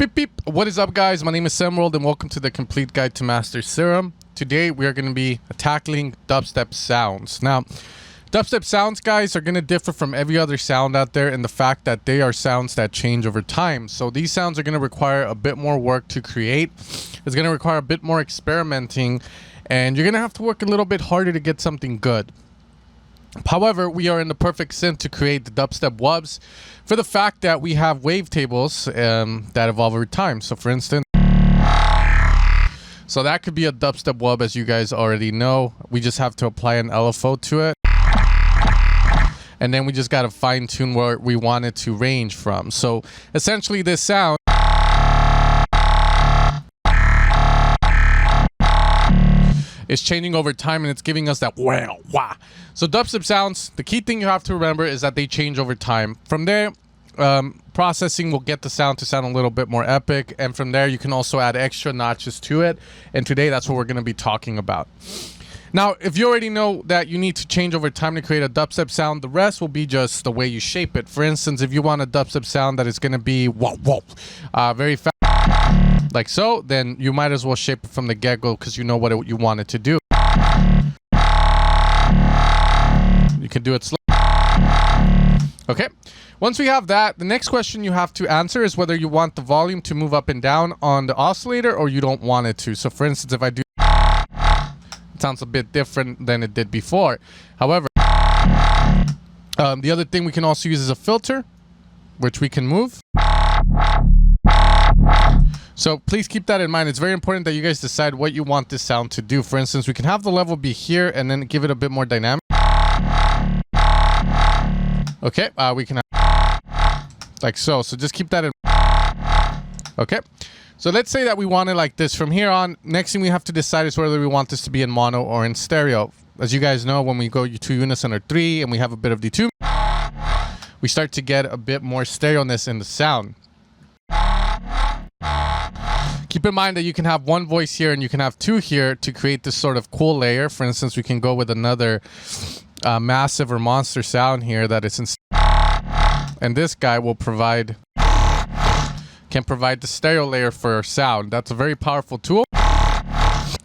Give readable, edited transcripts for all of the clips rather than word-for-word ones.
Beep beep. What is up, guys? My name is Serum and welcome to the complete guide to master Serum. Today we are going to be tackling dubstep sounds. Now, dubstep sounds, guys, are going to differ from every other sound out there in the fact that they are sounds that change over time. So these sounds are going to require a bit more work to create. It's going to require a bit more experimenting, and you're going to have to work a little bit harder to get something good. However, we are in the perfect synth to create the Dubstep Wubz for the fact that we have wavetables that evolve over time. So for instance, so that could be a Dubstep Wub, as you guys already know. We just have to apply an LFO to it. And then we just got to fine tune where we want it to range from. So essentially this sound is changing over time, and it's giving us that wow, wah. So dubstep sounds, the key thing you have to remember is that they change over time. From there, processing will get the sound to sound a little bit more epic, and from there you can also add extra notches to it, and today that's what we're going to be talking about. Now, if you already know that you need to change over time to create a dubstep sound, the rest will be just the way you shape it. For instance, if you want a dubstep sound that is going to be whoa, whoa, very fast, like so, then you might as well shape it from the get-go because you know what you want it to do. You can do it slow. Okay. Once we have that, the next question you have to answer is whether you want the volume to move up and down on the oscillator or you don't want it to. So for instance, if I do, it sounds a bit different than it did before. However, the other thing we can also use is a filter, which we can move. So please keep that in mind. It's very important that you guys decide what you want this sound to do. For instance, we can have the level be here and then give it a bit more dynamic. Okay, we can have like so. So just keep that in mind. Okay, so let's say that we want it like this. From here on, next thing we have to decide is whether we want this to be in mono or in stereo. As you guys know, when we go to unison or 3 and we have a bit of D2, we start to get a bit more stereo-ness in the sound. Keep in mind that you can have one voice here and you can have two here to create this sort of cool layer. For instance, we can go with another massive or monster sound here that is in, and this guy will can provide the stereo layer for our sound. That's a very powerful tool.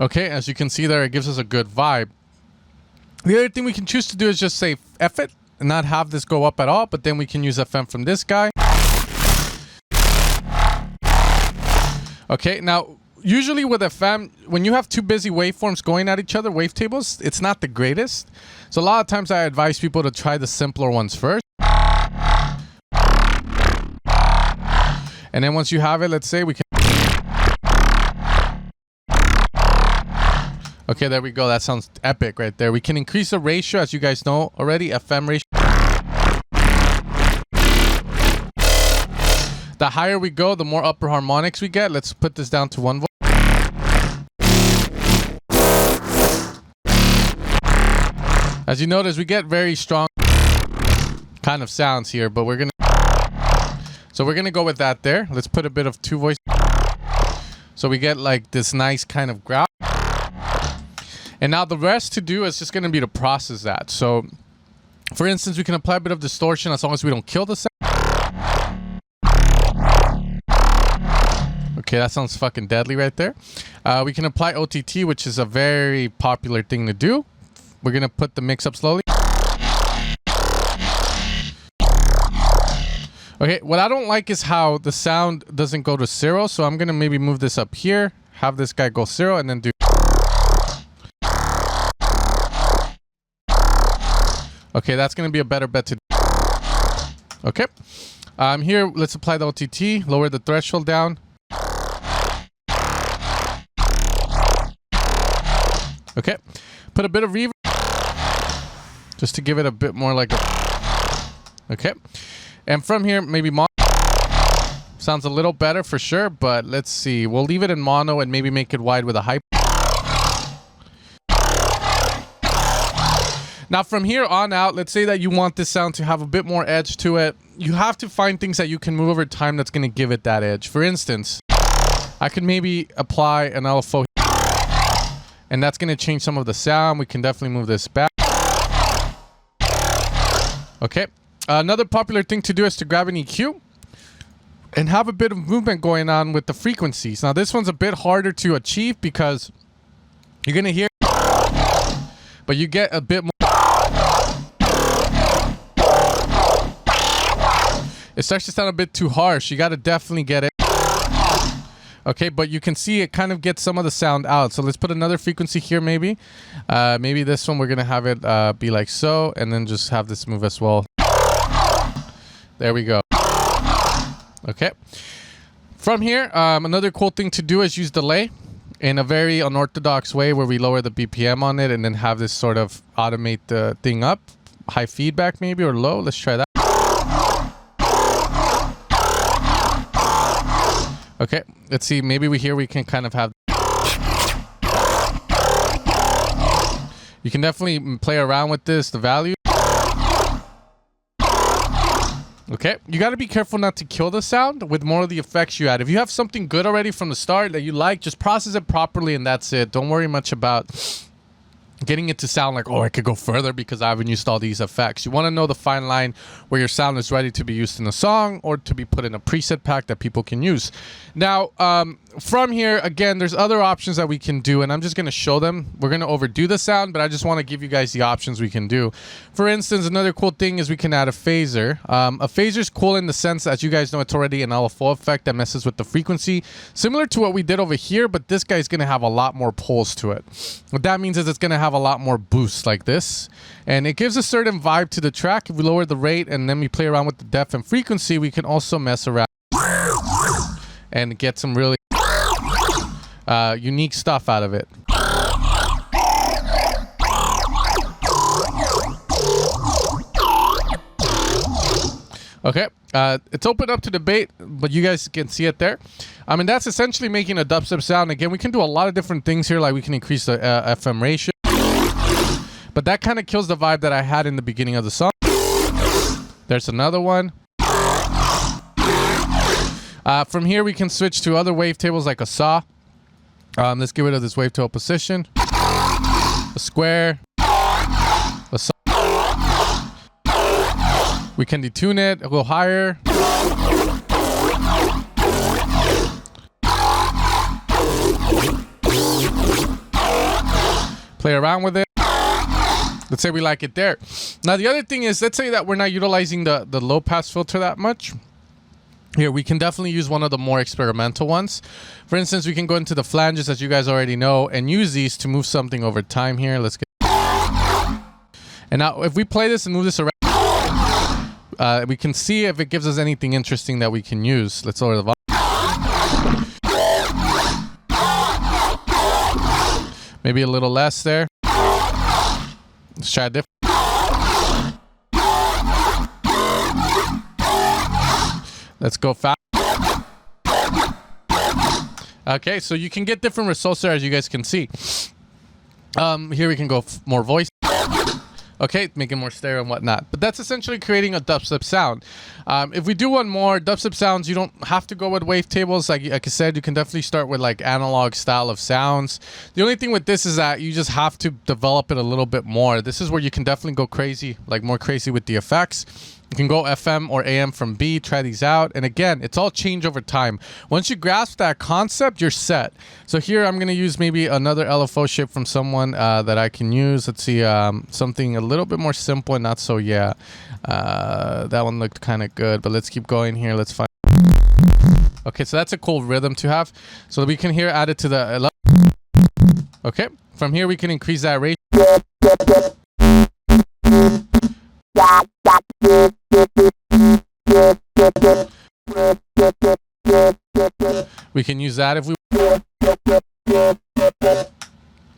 Okay, as you can see there, it gives us a good vibe. The other thing we can choose to do is just say F it and not have this go up at all, but then we can use FM from this guy. Okay, now, usually with FM, when you have two busy waveforms going at each other, wavetables, it's not the greatest. So a lot of times I advise people to try the simpler ones first. And then once you have it, let's say we can... Okay, there we go. That sounds epic right there. We can increase the ratio, as you guys know already, FM ratio. The higher we go, the more upper harmonics we get. Let's put this down to 1 volt. As you notice, we get very strong kind of sounds here, but we're gonna go with that there. Let's put a bit of 2 voice. So we get like this nice kind of growl. And now the rest to do is just gonna be to process that. So for instance, we can apply a bit of distortion as long as we don't kill the sound. Okay, that sounds fucking deadly right there. We can apply OTT, which is a very popular thing to do. We're going to put the mix up slowly. Okay, what I don't like is how the sound doesn't go to 0. So I'm going to maybe move this up here, have this guy go 0, and then do... Okay, that's going to be a better bet to do. Okay. Here, let's apply the OTT, lower the threshold down. Okay, put a bit of reverb just to give it a bit more like a... Okay, and from here maybe mono sounds a little better for sure, but let's see, we'll leave it in mono and maybe make it wide with a high. Now from here on out, let's say that you want this sound to have a bit more edge to it. You have to find things that you can move over time that's going to give it that edge. For instance, I could maybe apply an LFO, and that's going to change some of the sound. We can definitely move this back. Okay. Another popular thing to do is to grab an EQ. and have a bit of movement going on with the frequencies. Now this one's a bit harder to achieve because you're gonna hear, but you get a bit more. It starts to sound a bit too harsh. You gotta definitely get it. Okay, but you can see it kind of gets some of the sound out. So let's put another frequency here maybe. Maybe this one we're gonna have it be like so, and then just have this move as well. There we go. Okay. From here, another cool thing to do is use delay in a very unorthodox way where we lower the BPM on it and then have this sort of automate the thing up. High feedback maybe, or low. Let's try that. Okay, let's see. Maybe we can kind of have. You can definitely play around with this, the value. Okay, you got to be careful not to kill the sound with more of the effects you add. If you have something good already from the start that you like, just process it properly and that's it. Don't worry much about getting it to sound like, oh, I could go further because I haven't used all these effects. You want to know the fine line where your sound is ready to be used in a song or to be put in a preset pack that people can use. Now, from here, again, there's other options that we can do, and I'm just going to show them. We're going to overdo the sound, but I just want to give you guys the options we can do. For instance, another cool thing is we can add a phaser. A phaser is cool in the sense that, as you guys know, it's already an LFO effect that messes with the frequency, similar to what we did over here, but this guy's going to have a lot more pulse to it. What that means is it's going to have a lot more boost like this, and it gives a certain vibe to the track. If we lower the rate and then we play around with the depth and frequency, we can also mess around and get some really unique stuff out of it. Okay, it's open up to debate, but you guys can see it there. I mean, that's essentially making a dubstep sound. Again, we can do a lot of different things here, like we can increase the FM ratio, but that kind of kills the vibe that I had in the beginning of the song. There's another one. From here, we can switch to other wavetables like a saw. Let's get rid of this wavetable position. A square. A saw. We can detune it, a little higher. Play around with it. Let's say we like it there. Now, the other thing is, let's say that we're not utilizing the low pass filter that much. Here, we can definitely use one of the more experimental ones. For instance, we can go into the flanges, as you guys already know, and use these to move something over time here. Let's get... And now, if we play this and move this around, we can see if it gives us anything interesting that we can use. Let's lower the volume. Maybe a little less there. Let's try a different. Let's go fast. Okay, so you can get different results there, as you guys can see. Here we can go more voice. Okay, making more stereo and whatnot. But that's essentially creating a dubstep sound. If we do one more, dubstep sounds, you don't have to go with wavetables. Like I said, you can definitely start with like analog style of sounds. The only thing with this is that you just have to develop it a little bit more. This is where you can definitely go crazy, like more crazy with the effects. You can go FM or AM from B, try these out. And again, it's all change over time. Once you grasp that concept, you're set. So here I'm going to use maybe another LFO shape from someone that I can use. Let's see, something a little bit more simple and not so, yeah. That one looked kind of good, but let's keep going here. Let's find. Okay, so that's a cool rhythm to have. So we can here add it to the. Okay, from here we can increase that rate. We can use that if we.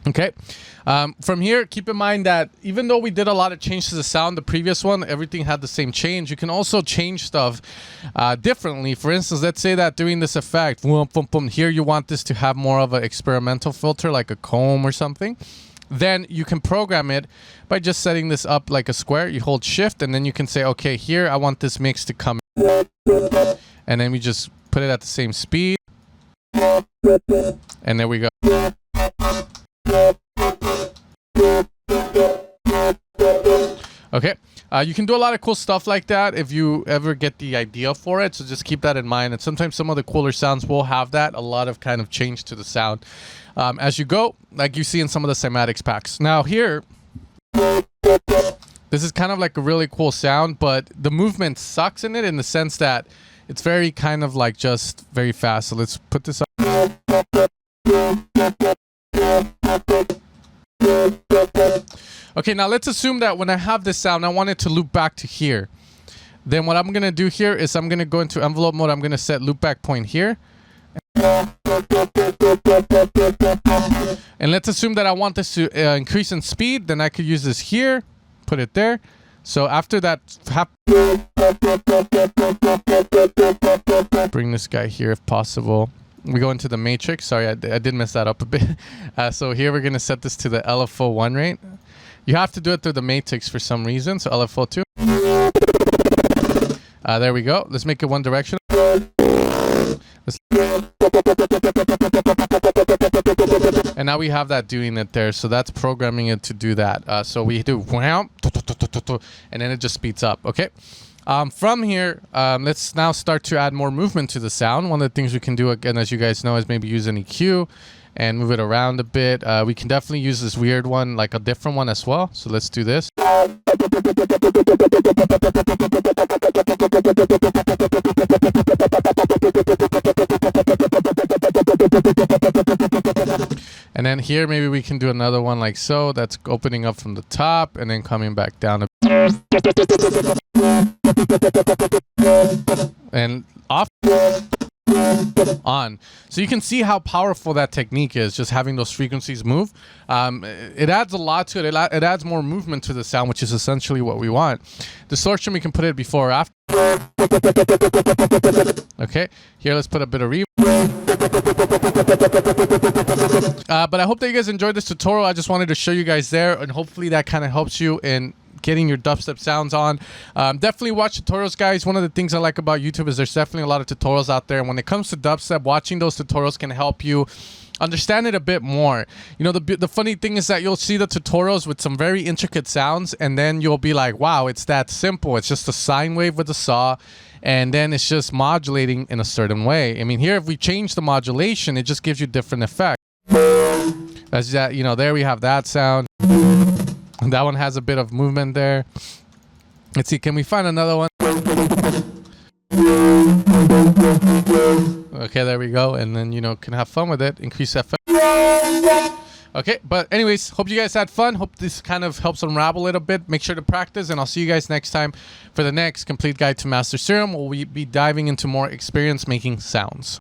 Okay. From here, keep in mind that even though we did a lot of change to the sound, the previous one, everything had the same change. You can also change stuff differently. For instance, let's say that doing this effect, here you want this to have more of an experimental filter, like a comb or something. Then you can program it by just setting this up like a square. You hold shift and then you can say, okay, here I want this mix to come. And then we just put it at the same speed. And there we go. Okay. You can do a lot of cool stuff like that if you ever get the idea for it. So just keep that in mind. And sometimes some of the cooler sounds will have that, a lot of kind of change to the sound as you go, like you see in some of the cymatics packs. Now here, this is kind of like a really cool sound, but the movement sucks in it in the sense that it's very kind of like just very fast. So let's put this up. Okay, now let's assume that when I have this sound, I want it to loop back to here. Then what I'm going to do here is I'm going to go into envelope mode. I'm going to set loopback point here. And let's assume that I want this to increase in speed. Then I could use this here, put it there. So after that, bring this guy here if possible. We go into the matrix. Sorry, I did mess that up a bit. So here we're going to set this to the LFO1 rate. You have to do it through the matrix for some reason. So LFO2. There we go. Let's make it one direction. And now we have that doing it there. So that's programming it to do that. So we do and then it just speeds up. Okay. From here, let's now start to add more movement to the sound. One of the things we can do, again, as you guys know, is maybe use an EQ and move it around a bit. We can definitely use this weird one, like a different one as well. So let's do this. And then here, maybe we can do another one like so. That's opening up from the top and then coming back down. And off, on. So you can see how powerful that technique is, just having those frequencies move. It adds a lot to it. It adds more movement to the sound, which is essentially what we want. Distortion, we can put it before or after. Okay, here let's put a bit of reverb. But I hope that you guys enjoyed this tutorial. I just wanted to show you guys there, and hopefully that kind of helps you in getting your dubstep sounds on. Definitely watch tutorials, guys. One of the things I like about YouTube is there's definitely a lot of tutorials out there. And when it comes to dubstep, watching those tutorials can help you understand it a bit more. You know, the funny thing is that you'll see the tutorials with some very intricate sounds, and then you'll be like, wow, it's that simple. It's just a sine wave with a saw, and then it's just modulating in a certain way. I mean, here, if we change the modulation, it just gives you different effects. As that, you know, there we have that sound. That one has a bit of movement there. Let's see, can we find another one? Okay, there we go. And then, you know, can have fun with it. Increase effect. Okay, but anyways, hope you guys had fun. Hope this kind of helps unravel it a bit. Make sure to practice, and I'll see you guys next time for the next complete guide to master Serum. We'll be diving into more experience making sounds.